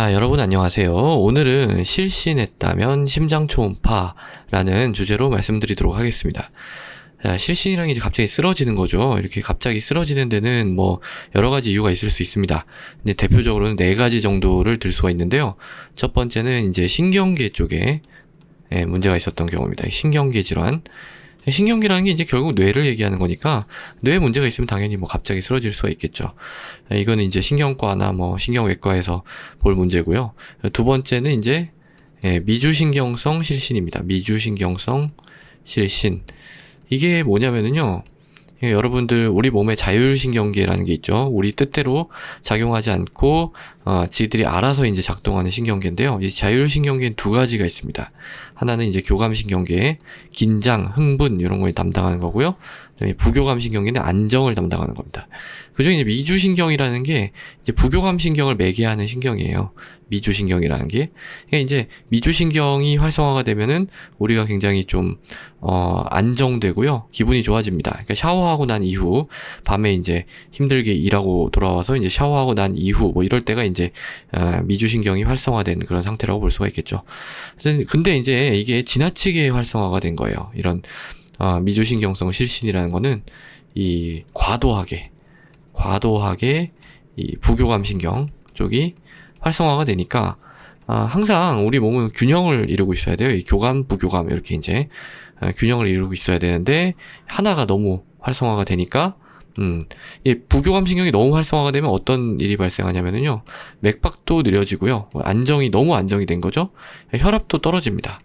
자, 여러분 안녕하세요. 오늘은 실신했다면 심장 초음파라는 주제로 말씀드리도록 하겠습니다. 자, 실신이란 게 이제 갑자기 쓰러지는 거죠. 이렇게 갑자기 쓰러지는 데는 뭐 여러 가지 이유가 있을 수 있습니다. 근데 대표적으로는 4가지 정도를 들 수가 있는데요. 첫 번째는 이제 신경계 쪽에 문제가 있었던 경우입니다. 신경계 질환. 신경계라는 게 이제 결국 뇌를 얘기하는 거니까 뇌에 문제가 있으면 당연히 뭐 갑자기 쓰러질 수가 있겠죠. 이거는 이제 신경과나 뭐 신경외과에서 볼 문제고요. 두 번째는 이제 미주신경성 실신입니다. 미주신경성 실신. 이게 뭐냐면은요. 여러분들 우리 몸에 자율신경계라는 게 있죠. 우리 뜻대로 작용하지 않고 지들이 알아서 이제 작동하는 신경계인데요. 이 자율신경계는 2가지가 있습니다. 하나는 이제 교감신경계, 긴장, 흥분 이런 걸 담당하는 거고요. 부교감신경계는 안정을 담당하는 겁니다. 그중에 이제 미주신경이라는 게 이제 부교감신경을 매개하는 신경이에요. 미주신경이라는 게. 그러니까 이제 미주신경이 활성화가 되면은 우리가 굉장히 좀 안정되고요. 기분이 좋아집니다. 그러니까 샤워하고 난 이후 밤에 이제 힘들게 일하고 돌아와서 이제 샤워하고 난 이후 뭐 이럴 때가 이제 미주신경이 활성화된 그런 상태라고 볼 수가 있겠죠. 근데 이제 이게 지나치게 활성화가 된 거예요. 이런 미주신경성 실신이라는 거는 이 과도하게 이 부교감신경 쪽이 활성화가 되니까 항상 우리 몸은 균형을 이루고 있어야 돼요. 이 교감, 부교감 이렇게 이제 균형을 이루고 있어야 되는데 하나가 너무 활성화가 되니까 이 부교감 신경이 너무 활성화가 되면 어떤 일이 발생하냐면요. 맥박도 느려지고요. 너무 안정이 된 거죠. 혈압도 떨어집니다.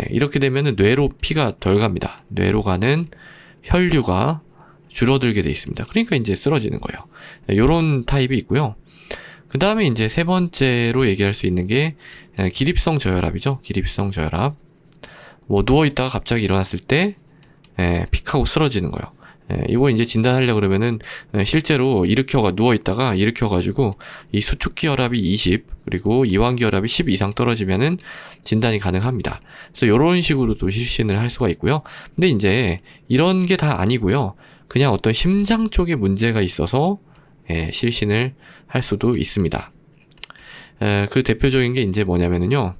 이렇게 되면은 뇌로 피가 덜 갑니다. 뇌로 가는 혈류가 줄어들게 돼 있습니다. 그러니까 이제 쓰러지는 거예요. 요런 타입이 있고요. 그 다음에 이제 3번째로 얘기할 수 있는 게 기립성 저혈압이죠. 기립성 저혈압. 뭐 누워있다가 갑자기 일어났을 때 픽 하고 쓰러지는 거예요. 이거 이제 진단하려고 그러면은 실제로 누워있다가 일으켜가지고 이 수축기 혈압이 20 그리고 이완기 혈압이 10 이상 떨어지면은 진단이 가능합니다. 그래서 이런 식으로 또 실신을 할 수가 있고요. 근데 이제 이런 게 다 아니고요. 그냥 어떤 심장 쪽에 문제가 있어서 실신을 할 수도 있습니다. 그 대표적인 게 이제 뭐냐면은요.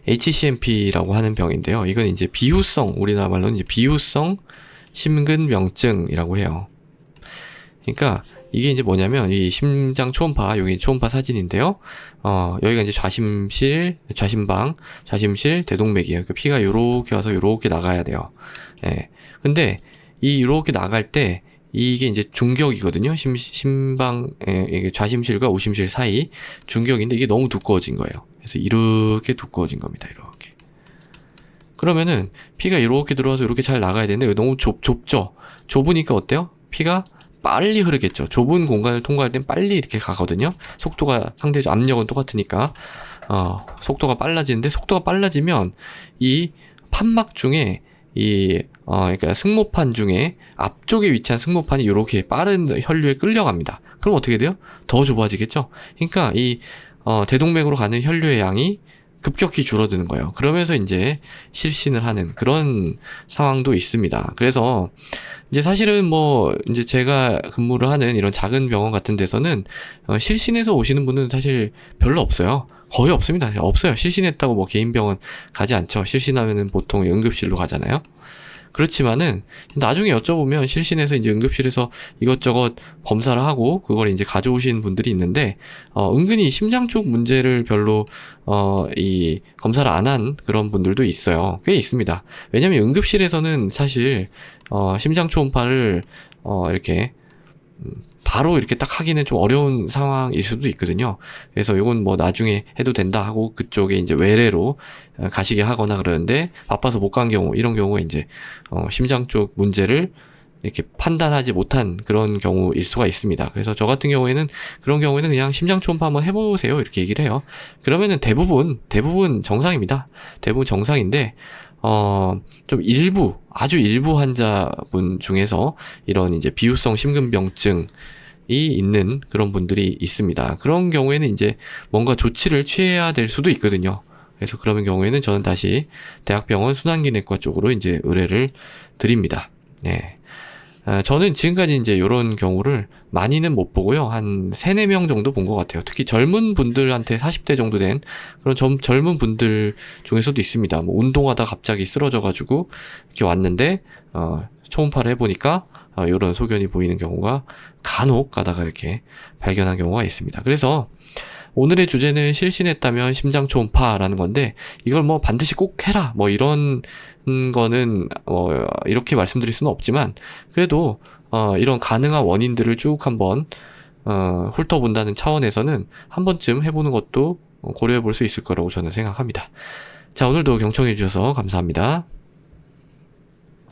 HCMP라고 하는 병인데요. 이건 이제 우리나라 말로는 이제 비후성 심근병증이라고 해요. 그러니까 이게 이제 뭐냐면 이 심장 초음파, 여기 초음파 사진인데요. 여기가 이제 좌심방, 대동맥이에요. 그러니까 피가 요렇게 와서 요렇게 나가야 돼요. 근데 요렇게 나갈 때 이게 이제 중격이거든요. 이게 좌심실과 우심실 사이 중격인데 이게 너무 두꺼워진 거예요. 그래서 이렇게 두꺼워진 겁니다. 이렇게. 그러면은 피가 이렇게 들어와서 이렇게 잘 나가야 되는데 너무 좁죠. 좁으니까 어때요? 피가 빨리 흐르겠죠. 좁은 공간을 통과할 땐 빨리 이렇게 가거든요. 속도가 상대적 압력은 똑같으니까 속도가 빨라지는데 속도가 빨라지면 이 판막 중에 그러니까 승모판 중에 앞쪽에 위치한 승모판이 이렇게 빠른 혈류에 끌려갑니다. 그럼 어떻게 돼요? 더 좁아지겠죠? 그러니까 대동맥으로 가는 혈류의 양이 급격히 줄어드는 거예요. 그러면서 이제 실신을 하는 그런 상황도 있습니다. 그래서 이제 사실은 뭐 이제 제가 근무를 하는 이런 작은 병원 같은 데서는 실신해서 오시는 분은 사실 별로 없어요. 거의 없습니다. 없어요. 실신했다고 뭐 개인 병원 가지 않죠. 실신하면은 보통 응급실로 가잖아요. 그렇지만은 나중에 여쭤보면 실신해서 이제 응급실에서 이것저것 검사를 하고 그걸 이제 가져오신 분들이 있는데 은근히 심장 쪽 문제를 별로 이 검사를 안 한 그런 분들도 있어요. 꽤 있습니다. 왜냐면 응급실에서는 사실 심장 초음파를 이렇게 바로 이렇게 딱 하기는 좀 어려운 상황일 수도 있거든요. 그래서 이건 뭐 나중에 해도 된다 하고 그쪽에 이제 외래로 가시게 하거나 그러는데 바빠서 못 간 경우, 이런 경우에 이제 심장 쪽 문제를 이렇게 판단하지 못한 그런 경우일 수가 있습니다. 그래서 저 같은 경우에는 그런 경우에는 그냥 심장 초음파 한번 해보세요 이렇게 얘기를 해요. 그러면은 대부분 정상입니다. 대부분 정상인데 좀 아주 일부 환자분 중에서 이런 이제 비후성 심근병증이 있는 그런 분들이 있습니다. 그런 경우에는 이제 뭔가 조치를 취해야 될 수도 있거든요. 그래서 그런 경우에는 저는 다시 대학병원 순환기내과 쪽으로 이제 의뢰를 드립니다. 저는 지금까지 이제 이런 경우를 많이는 못 보고요. 한 3, 4명 정도 본 것 같아요. 특히 젊은 분들한테 40대 정도 된 그런 젊은 분들 중에서도 있습니다. 뭐 운동하다 갑자기 쓰러져가지고 이렇게 왔는데, 초음파를 해보니까, 이런 소견이 보이는 경우가 간혹 가다가 이렇게 발견한 경우가 있습니다. 그래서 오늘의 주제는 실신했다면 심장 초음파라는 건데, 이걸 뭐 반드시 꼭 해라 뭐 이런 거는 이렇게 말씀드릴 수는 없지만, 그래도 이런 가능한 원인들을 쭉 한번 훑어본다는 차원에서는 한 번쯤 해보는 것도 고려해 볼 수 있을 거라고 저는 생각합니다. 자, 오늘도 경청해 주셔서 감사합니다.